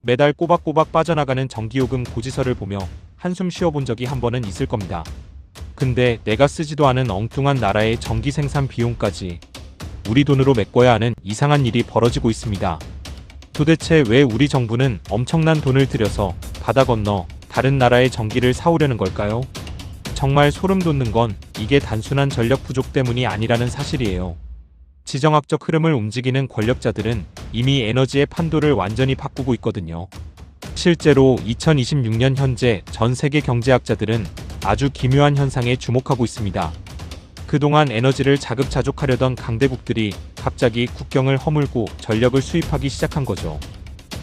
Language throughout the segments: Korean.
매달 꼬박꼬박 빠져나가는 전기요금 고지서를 보며 한숨 쉬어본 적이 한 번은 있을 겁니다. 근데 내가 쓰지도 않은 엉뚱한 나라의 전기 생산 비용까지 우리 돈으로 메꿔야 하는 이상한 일이 벌어지고 있습니다. 도대체 왜 우리 정부는 엄청난 돈을 들여서 바다 건너 다른 나라의 전기를 사오려는 걸까요? 정말 소름 돋는 건 이게 단순한 전력 부족 때문이 아니라는 사실이에요. 지정학적 흐름을 움직이는 권력자들은 이미 에너지의 판도를 완전히 바꾸고 있거든요. 실제로 2026년 현재 전 세계 경제학자들은 아주 기묘한 현상에 주목하고 있습니다. 그동안 에너지를 자급자족하려던 강대국들이 갑자기 국경을 허물고 전력을 수입하기 시작한 거죠.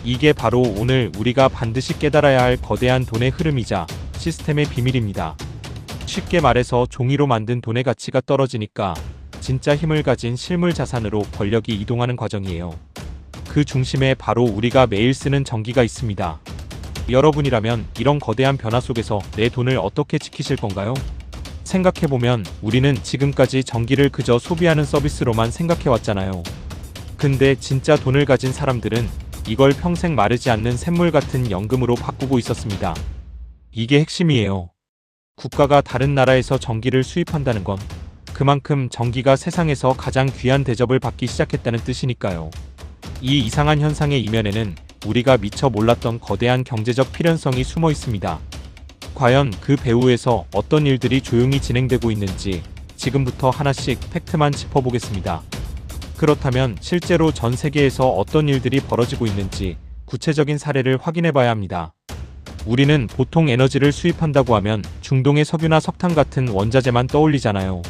이게 바로 오늘 우리가 반드시 깨달아야 할 거대한 돈의 흐름이자 시스템의 비밀입니다. 쉽게 말해서 종이로 만든 돈의 가치가 떨어지니까 진짜 힘을 가진 실물 자산으로 권력이 이동하는 과정이에요. 그 중심에 바로 우리가 매일 쓰는 전기가 있습니다. 여러분이라면 이런 거대한 변화 속에서 내 돈을 어떻게 지키실 건가요? 생각해보면 우리는 지금까지 전기를 그저 소비하는 서비스로만 생각해왔잖아요. 근데 진짜 돈을 가진 사람들은 이걸 평생 마르지 않는 샘물 같은 연금으로 바꾸고 있었습니다. 이게 핵심이에요. 국가가 다른 나라에서 전기를 수입한다는 건 그만큼 전기가 세상에서 가장 귀한 대접을 받기 시작했다는 뜻이니까요. 이 이상한 현상의 이면에는 우리가 미처 몰랐던 거대한 경제적 필연성이 숨어 있습니다. 과연 그 배후에서 어떤 일들이 조용히 진행되고 있는지 지금부터 하나씩 팩트만 짚어보겠습니다. 그렇다면 실제로 전 세계에서 어떤 일들이 벌어지고 있는지 구체적인 사례를 확인해봐야 합니다. 우리는 보통 에너지를 수입한다고 하면 중동의 석유나 석탄 같은 원자재만 떠올리잖아요.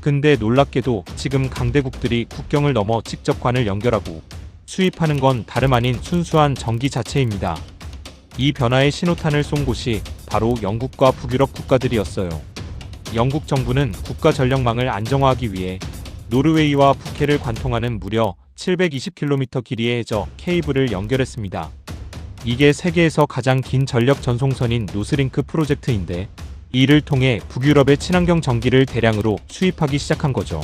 근데 놀랍게도 지금 강대국들이 국경을 넘어 직접 관을 연결하고 수입하는 건 다름 아닌 순수한 전기 자체입니다. 이 변화의 신호탄을 쏜 곳이 바로 영국과 북유럽 국가들이었어요. 영국 정부는 국가 전력망을 안정화하기 위해 노르웨이와 북해를 관통하는 무려 720km 길이의 해저 케이블을 연결했습니다. 이게 세계에서 가장 긴 전력 전송선인 노스링크 프로젝트인데 이를 통해 북유럽의 친환경 전기를 대량으로 수입하기 시작한 거죠.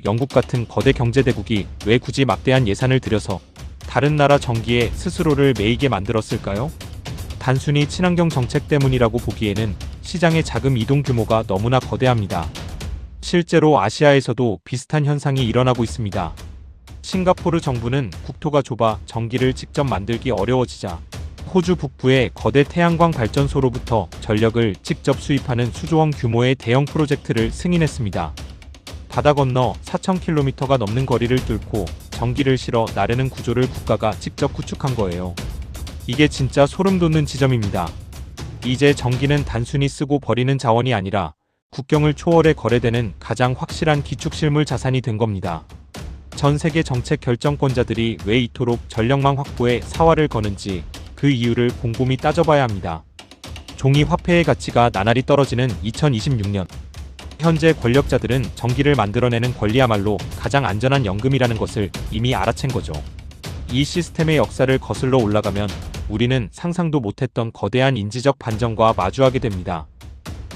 영국 같은 거대 경제대국이 왜 굳이 막대한 예산을 들여서 다른 나라 전기에 스스로를 매이게 만들었을까요? 단순히 친환경 정책 때문이라고 보기에는 시장의 자금 이동 규모가 너무나 거대합니다. 실제로 아시아에서도 비슷한 현상이 일어나고 있습니다. 싱가포르 정부는 국토가 좁아 전기를 직접 만들기 어려워지자 호주 북부의 거대 태양광 발전소로부터 전력을 직접 수입하는 수조원 규모의 대형 프로젝트를 승인했습니다. 바다 건너 4,000km가 넘는 거리를 뚫고 전기를 실어 나르는 구조를 국가가 직접 구축한 거예요. 이게 진짜 소름 돋는 지점입니다. 이제 전기는 단순히 쓰고 버리는 자원이 아니라 국경을 초월해 거래되는 가장 확실한 기축실물 자산이 된 겁니다. 전 세계 정책 결정권자들이 왜 이토록 전력망 확보에 사활을 거는지 그 이유를 곰곰이 따져봐야 합니다. 종이 화폐의 가치가 나날이 떨어지는 2026년. 현재 권력자들은 전기를 만들어내는 권리야말로 가장 안전한 연금이라는 것을 이미 알아챈 거죠. 이 시스템의 역사를 거슬러 올라가면 우리는 상상도 못했던 거대한 인지적 반전과 마주하게 됩니다.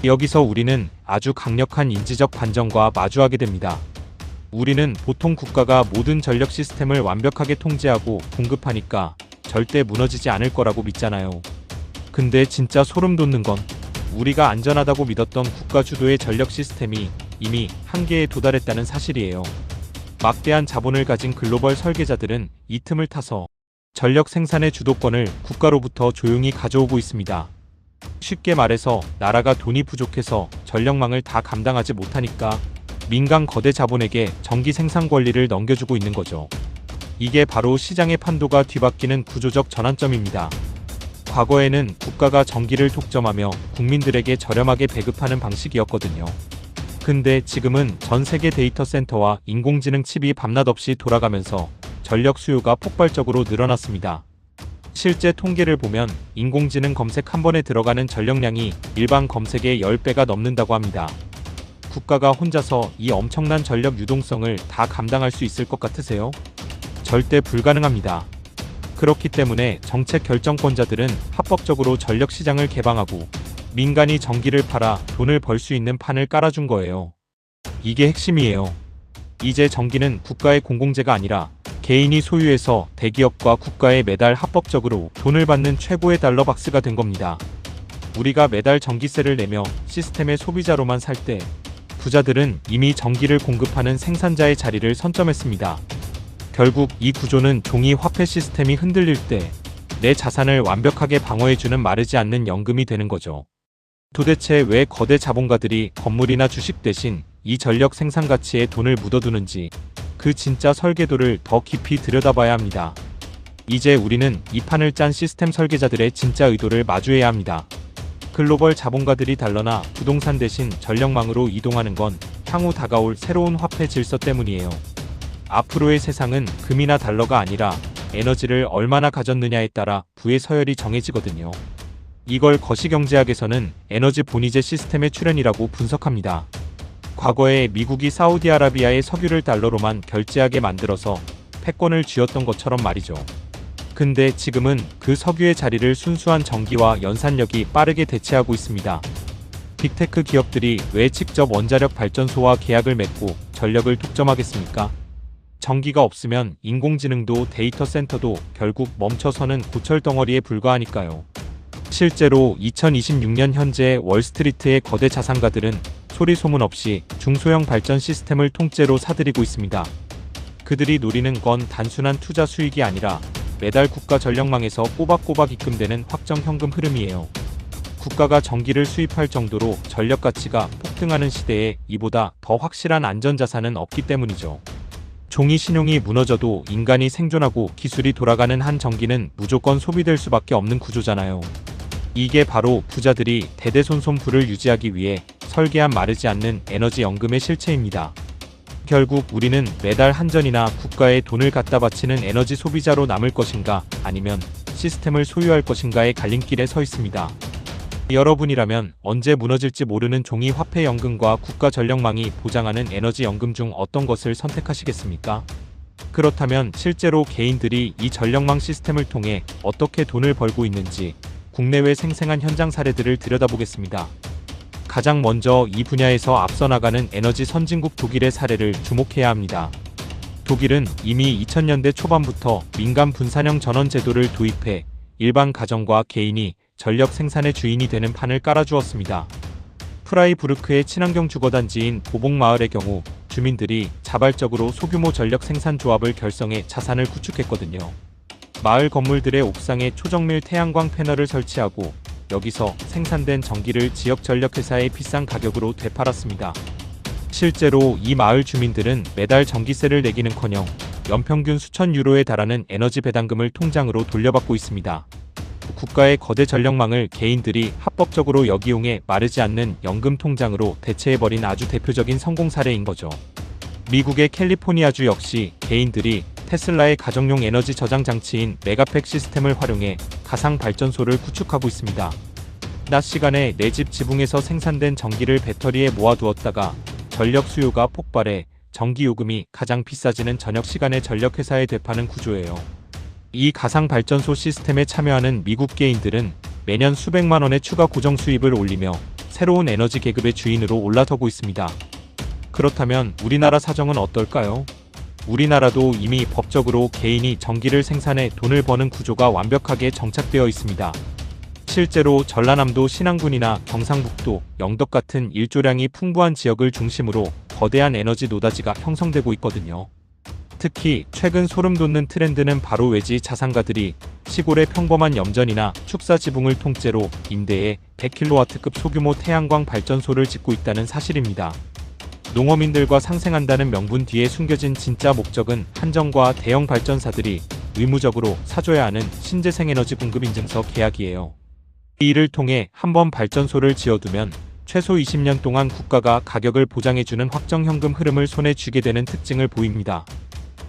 여기서 우리는 아주 강력한 인지적 반전과 마주하게 됩니다. 우리는 보통 국가가 모든 전력 시스템을 완벽하게 통제하고 공급하니까 절대 무너지지 않을 거라고 믿잖아요. 근데 진짜 소름 돋는 건 우리가 안전하다고 믿었던 국가 주도의 전력 시스템이 이미 한계에 도달했다는 사실이에요. 막대한 자본을 가진 글로벌 설계자들은 이 틈을 타서 전력 생산의 주도권을 국가로부터 조용히 가져오고 있습니다. 쉽게 말해서 나라가 돈이 부족해서 전력망을 다 감당하지 못하니까 민간 거대 자본에게 전기 생산 권리를 넘겨주고 있는 거죠. 이게 바로 시장의 판도가 뒤바뀌는 구조적 전환점입니다. 과거에는 국가가 전기를 독점하며 국민들에게 저렴하게 배급하는 방식이었거든요. 근데 지금은 전 세계 데이터 센터와 인공지능 칩이 밤낮 없이 돌아가면서 전력 수요가 폭발적으로 늘어났습니다. 실제 통계를 보면 인공지능 검색 한 번에 들어가는 전력량이 일반 검색의 10배가 넘는다고 합니다. 국가가 혼자서 이 엄청난 전력 유동성을 다 감당할 수 있을 것 같으세요? 절대 불가능합니다. 그렇기 때문에 정책 결정권자들은 합법적으로 전력 시장을 개방하고 민간이 전기를 팔아 돈을 벌 수 있는 판을 깔아준 거예요. 이게 핵심이에요. 이제 전기는 국가의 공공재가 아니라 개인이 소유해서 대기업과 국가에 매달 합법적으로 돈을 받는 최고의 달러 박스가 된 겁니다. 우리가 매달 전기세를 내며 시스템의 소비자로만 살 때 부자들은 이미 전기를 공급하는 생산자의 자리를 선점했습니다. 결국 이 구조는 종이 화폐 시스템이 흔들릴 때 내 자산을 완벽하게 방어해주는 마르지 않는 연금이 되는 거죠. 도대체 왜 거대 자본가들이 건물이나 주식 대신 이 전력 생산 가치에 돈을 묻어두는지 그 진짜 설계도를 더 깊이 들여다봐야 합니다. 이제 우리는 이 판을 짠 시스템 설계자들의 진짜 의도를 마주해야 합니다. 글로벌 자본가들이 달러나 부동산 대신 전력망으로 이동하는 건 향후 다가올 새로운 화폐 질서 때문이에요. 앞으로의 세상은 금이나 달러가 아니라 에너지를 얼마나 가졌느냐에 따라 부의 서열이 정해지거든요. 이걸 거시경제학에서는 에너지 본위제 시스템의 출현이라고 분석합니다. 과거에 미국이 사우디아라비아의 석유를 달러로만 결제하게 만들어서 패권을 쥐었던 것처럼 말이죠. 근데 지금은 그 석유의 자리를 순수한 전기와 연산력이 빠르게 대체하고 있습니다. 빅테크 기업들이 왜 직접 원자력 발전소와 계약을 맺고 전력을 독점하겠습니까? 전기가 없으면 인공지능도 데이터 센터도 결국 멈춰서는 고철 덩어리에 불과하니까요. 실제로 2026년 현재 월스트리트의 거대 자산가들은 소리 소문 없이 중소형 발전 시스템을 통째로 사들이고 있습니다. 그들이 노리는 건 단순한 투자 수익이 아니라 매달 국가 전력망에서 꼬박꼬박 입금되는 확정 현금 흐름이에요. 국가가 전기를 수입할 정도로 전력 가치가 폭등하는 시대에 이보다 더 확실한 안전자산은 없기 때문이죠. 종이 신용이 무너져도 인간이 생존하고 기술이 돌아가는 한 전기는 무조건 소비될 수밖에 없는 구조잖아요. 이게 바로 부자들이 대대손손 부를 유지하기 위해 설계한 마르지 않는 에너지 연금의 실체입니다. 결국 우리는 매달 한전이나 국가에 돈을 갖다 바치는 에너지 소비자로 남을 것인가 아니면 시스템을 소유할 것인가의 갈림길에 서 있습니다. 여러분이라면 언제 무너질지 모르는 종이 화폐 연금과 국가 전력망이 보장하는 에너지 연금 중 어떤 것을 선택하시겠습니까? 그렇다면 실제로 개인들이 이 전력망 시스템을 통해 어떻게 돈을 벌고 있는지 국내외 생생한 현장 사례들을 들여다보겠습니다. 가장 먼저 이 분야에서 앞서 나가는 에너지 선진국 독일의 사례를 주목해야 합니다. 독일은 이미 2000년대 초반부터 민간 분산형 전원 제도를 도입해 일반 가정과 개인이 전력 생산의 주인이 되는 판을 깔아주었습니다. 프라이부르크의 친환경 주거단지인 보복마을의 경우 주민들이 자발적으로 소규모 전력 생산 조합을 결성해 자산을 구축했거든요. 마을 건물들의 옥상에 초정밀 태양광 패널을 설치하고 여기서 생산된 전기를 지역 전력회사에 비싼 가격으로 되팔았습니다. 실제로 이 마을 주민들은 매달 전기세를 내기는커녕 연평균 수천 유로에 달하는 에너지 배당금을 통장으로 돌려받고 있습니다. 국가의 거대 전력망을 개인들이 합법적으로 역이용해 마르지 않는 연금 통장으로 대체해버린 아주 대표적인 성공 사례인 거죠. 미국의 캘리포니아주 역시 개인들이 테슬라의 가정용 에너지 저장 장치인 메가팩 시스템을 활용해 가상 발전소를 구축하고 있습니다. 낮 시간에 내 집 지붕에서 생산된 전기를 배터리에 모아두었다가 전력 수요가 폭발해 전기 요금이 가장 비싸지는 저녁 시간에 전력회사에 되파는 구조예요. 이 가상 발전소 시스템에 참여하는 미국 개인들은 매년 수백만 원의 추가 고정 수입을 올리며 새로운 에너지 계급의 주인으로 올라서고 있습니다. 그렇다면 우리나라 사정은 어떨까요? 우리나라도 이미 법적으로 개인이 전기를 생산해 돈을 버는 구조가 완벽하게 정착되어 있습니다. 실제로 전라남도 신안군이나 경상북도, 영덕 같은 일조량이 풍부한 지역을 중심으로 거대한 에너지 노다지가 형성되고 있거든요. 특히 최근 소름 돋는 트렌드는 바로 외지 자산가들이 시골의 평범한 염전이나 축사 지붕을 통째로 임대해 100kW급 소규모 태양광 발전소를 짓고 있다는 사실입니다. 농어민들과 상생한다는 명분 뒤에 숨겨진 진짜 목적은 한전과 대형 발전사들이 의무적으로 사줘야 하는 신재생에너지 공급 인증서 계약이에요. 이 일을 통해 한번 발전소를 지어두면 최소 20년 동안 국가가 가격을 보장해주는 확정현금 흐름을 손에 쥐게 되는 특징을 보입니다.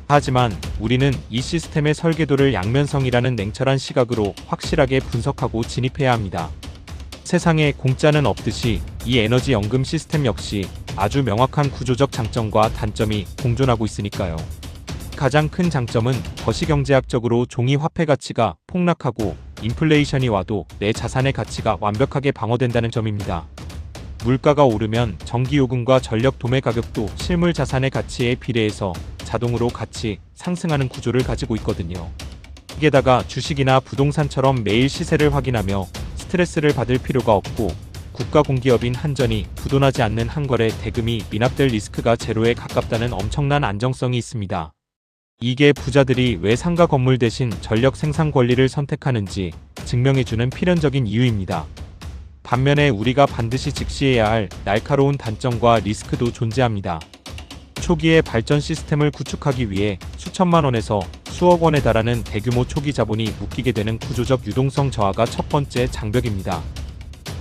하지만 우리는 이 시스템의 설계도를 양면성이라는 냉철한 시각으로 확실하게 분석하고 진입해야 합니다. 세상에 공짜는 없듯이 이 에너지 연금 시스템 역시 아주 명확한 구조적 장점과 단점이 공존하고 있으니까요. 가장 큰 장점은 거시경제학적으로 종이 화폐 가치가 폭락하고 인플레이션이 와도 내 자산의 가치가 완벽하게 방어된다는 점입니다. 물가가 오르면 전기요금과 전력 도매 가격도 실물 자산의 가치에 비례해서 자동으로 같이 상승하는 구조를 가지고 있거든요. 게다가 주식이나 부동산처럼 매일 시세를 확인하며 스트레스를 받을 필요가 없고 국가공기업인 한전이 부도나지 않는 한 거래 대금이 미납될 리스크가 제로에 가깝다는 엄청난 안정성이 있습니다. 이게 부자들이 왜 상가 건물 대신 전력 생산 권리를 선택하는지 증명해주는 필연적인 이유입니다. 반면에 우리가 반드시 직시해야 할 날카로운 단점과 리스크도 존재합니다. 초기에 발전 시스템을 구축하기 위해 수천만 원에서 수억 원에 달하는 대규모 초기 자본이 묶이게 되는 구조적 유동성 저하가 첫 번째 장벽입니다.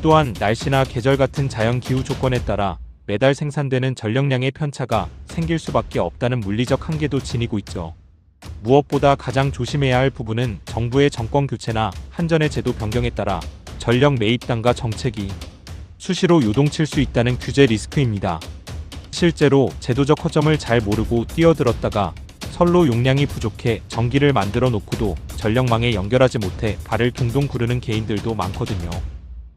또한 날씨나 계절 같은 자연 기후 조건에 따라 매달 생산되는 전력량의 편차가 생길 수밖에 없다는 물리적 한계도 지니고 있죠. 무엇보다 가장 조심해야 할 부분은 정부의 정권 교체나 한전의 제도 변경에 따라 전력 매입 단가 정책이 수시로 요동칠 수 있다는 규제 리스크입니다. 실제로 제도적 허점을 잘 모르고 뛰어들었다가 선로 용량이 부족해 전기를 만들어 놓고도 전력망에 연결하지 못해 발을 동동 구르는 개인들도 많거든요.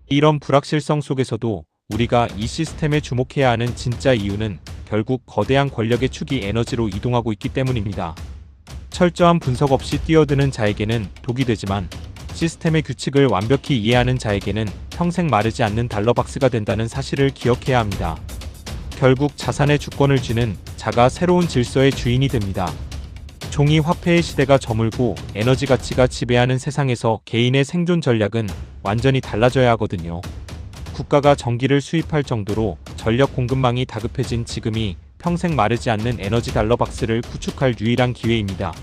이런 불확실성 속에서도 우리가 이 시스템에 주목해야 하는 진짜 이유는 결국 거대한 권력의 축이 에너지로 이동하고 있기 때문입니다. 철저한 분석 없이 뛰어드는 자에게는 독이 되지만 시스템의 규칙을 완벽히 이해하는 자에게는 평생 마르지 않는 달러박스가 된다는 사실을 기억해야 합니다. 결국 자산의 주권을 쥐는 자가 새로운 질서의 주인이 됩니다. 종이 화폐의 시대가 저물고 에너지 가치가 지배하는 세상에서 개인의 생존 전략은 완전히 달라져야 하거든요. 국가가 전기를 수입할 정도로 전력 공급망이 다급해진 지금이 평생 마르지 않는 에너지 달러박스를 구축할 유일한 기회입니다.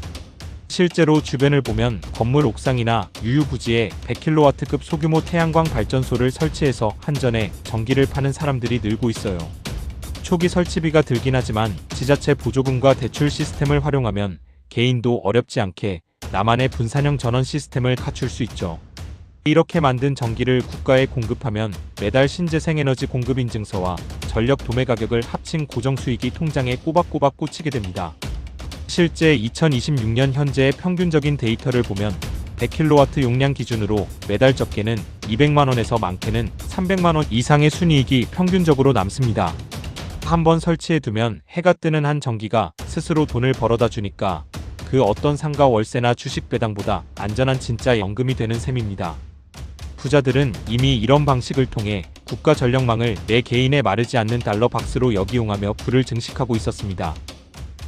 실제로 주변을 보면 건물 옥상이나 유유부지에 100kW급 소규모 태양광 발전소를 설치해서 한전에 전기를 파는 사람들이 늘고 있어요. 초기 설치비가 들긴 하지만 지자체 보조금과 대출 시스템을 활용하면 개인도 어렵지 않게 나만의 분산형 전원 시스템을 갖출 수 있죠. 이렇게 만든 전기를 국가에 공급하면 매달 신재생에너지 공급인증서와 전력 도매 가격을 합친 고정수익이 통장에 꼬박꼬박 꽂히게 됩니다. 실제 2026년 현재의 평균적인 데이터를 보면 100kW 용량 기준으로 매달 적게는 200만원에서 많게는 300만원 이상의 순이익이 평균적으로 남습니다. 한번 설치해두면 해가 뜨는 한 전기가 스스로 돈을 벌어다 주니까 그 어떤 상가 월세나 주식 배당보다 안전한 진짜 연금이 되는 셈입니다. 부자들은 이미 이런 방식을 통해 국가 전력망을 내 개인의 마르지 않는 달러 박스로 역이용하며 부를 증식하고 있었습니다.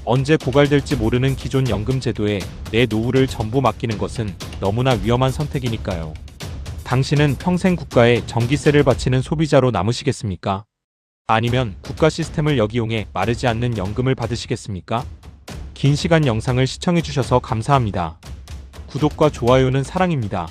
언제 고갈될지 모르는 기존 연금 제도에 내 노후를 전부 맡기는 것은 너무나 위험한 선택이니까요. 당신은 평생 국가에 전기세를 바치는 소비자로 남으시겠습니까? 아니면 국가 시스템을 역이용해 마르지 않는 연금을 받으시겠습니까? 긴 시간 영상을 시청해주셔서 감사합니다. 구독과 좋아요는 사랑입니다.